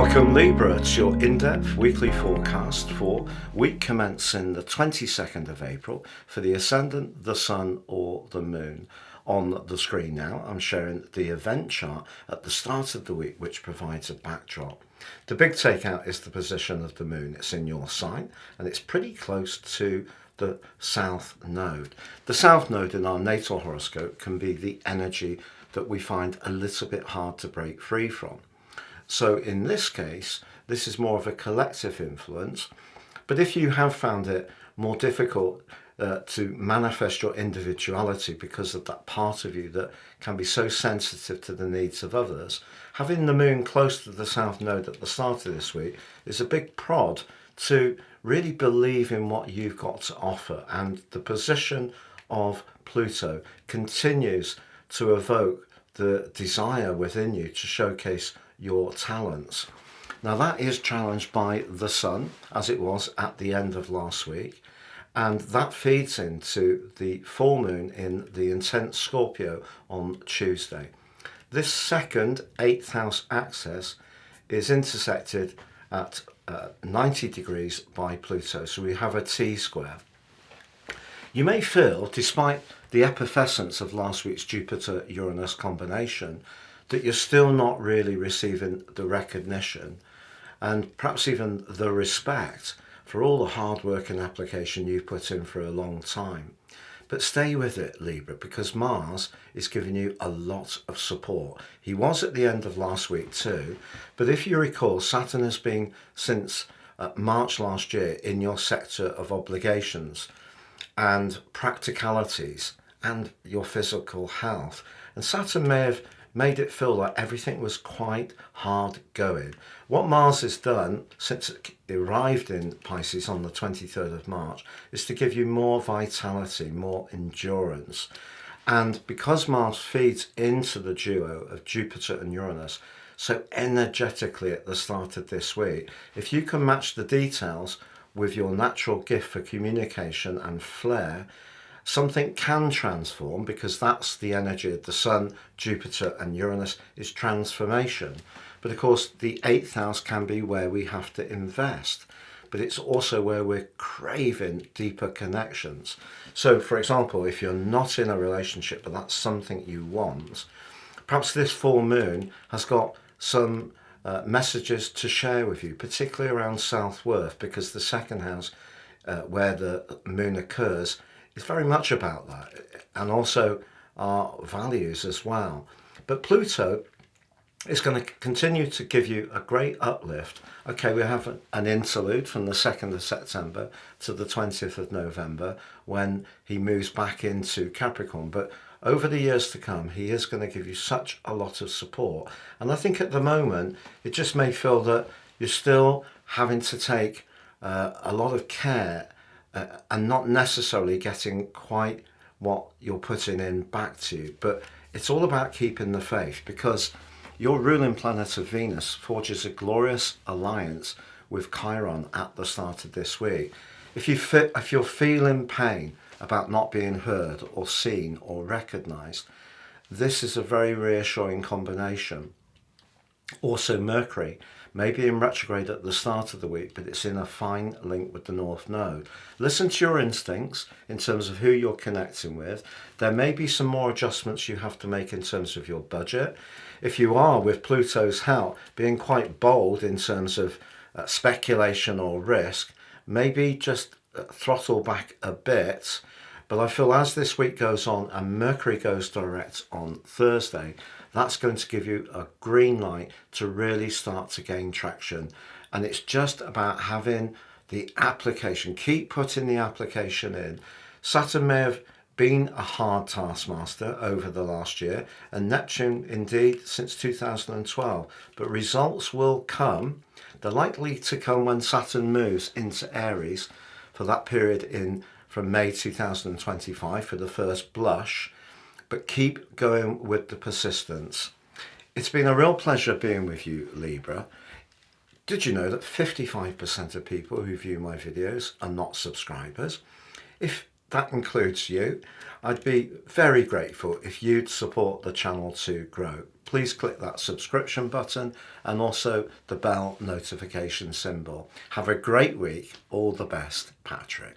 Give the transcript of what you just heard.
Welcome Libra, it's your in-depth weekly forecast for week commencing the 22nd of April for the Ascendant, the Sun or the Moon. On the screen now I'm sharing the event chart at the start of the week which provides a backdrop. The big takeout is the position of the Moon. It's in your sign and it's pretty close to the South Node. The South Node in our natal horoscope can be the energy that we find a little bit hard to break free from. So in this case, this is more of a collective influence. But if you have found it more difficult to manifest your individuality because of that part of you that can be so sensitive to the needs of others, having the Moon close to the South Node at the start of this week is a big prod to really believe in what you've got to offer. And the position of Pluto continues to evoke the desire within you to showcase your talents. Now that is challenged by the Sun, as it was at the end of last week, and that feeds into the full moon in the intense Scorpio on Tuesday. This second 8th house axis is intersected at 90 degrees by Pluto, so we have a T-square. You may feel, despite the effervescence of last week's Jupiter-Uranus combination, that you're still not really receiving the recognition and perhaps even the respect for all the hard work and application you've put in for a long time. But stay with it, Libra, because Mars is giving you a lot of support. He was at the end of last week too, but if you recall, Saturn has been since March last year in your sector of obligations and practicalities and your physical health. And Saturn may have made it feel like everything was quite hard going. What Mars has done since it arrived in Pisces on the 23rd of March is to give you more vitality, more endurance. And because Mars feeds into the duo of Jupiter and Uranus so energetically at the start of this week, if you can match the details with your natural gift for communication and flair, something can transform, because that's the energy of the Sun, Jupiter and Uranus, is transformation. But of course the 8th house can be where we have to invest, but it's also where we're craving deeper connections. So for example, if you're not in a relationship but that's something you want, perhaps this full moon has got some messages to share with you, particularly around self-worth, because the second house where the moon occurs is very much about that, and also our values as well. But Pluto is going to continue to give you a great uplift. Okay, we have an interlude from the 2nd of September to the 20th of November when he moves back into Capricorn, but over the years to come he is going to give you such a lot of support. And I think at the moment it just may feel that you're still having to take a lot of care and not necessarily getting quite what you're putting in back to you. But it's all about keeping the faith, because your ruling planet of Venus forges a glorious alliance with Chiron at the start of this week. If you're feeling pain about not being heard or seen or recognized, this is a very reassuring combination. Also, Mercury may be in retrograde at the start of the week, but it's in a fine link with the North Node. Listen to your instincts in terms of who you're connecting with. There may be some more adjustments you have to make in terms of your budget. If you are, with Pluto's help, being quite bold in terms of speculation or risk, maybe just throttle back a bit. But I feel as this week goes on and Mercury goes direct on Thursday, that's going to give you a green light to really start to gain traction. And it's just about having the application. Keep putting the application in. Saturn may have been a hard taskmaster over the last year, and Neptune indeed since 2012. But results will come. They're likely to come when Saturn moves into Aries for that period from May 2025 for the first blush. But keep going with the persistence. It's been a real pleasure being with you, Libra. Did you know that 55% of people who view my videos are not subscribers? If that includes you. I'd be very grateful if you'd support the channel to grow. Please click that subscription button and also the bell notification symbol. Have a great week. All the best, Patrick.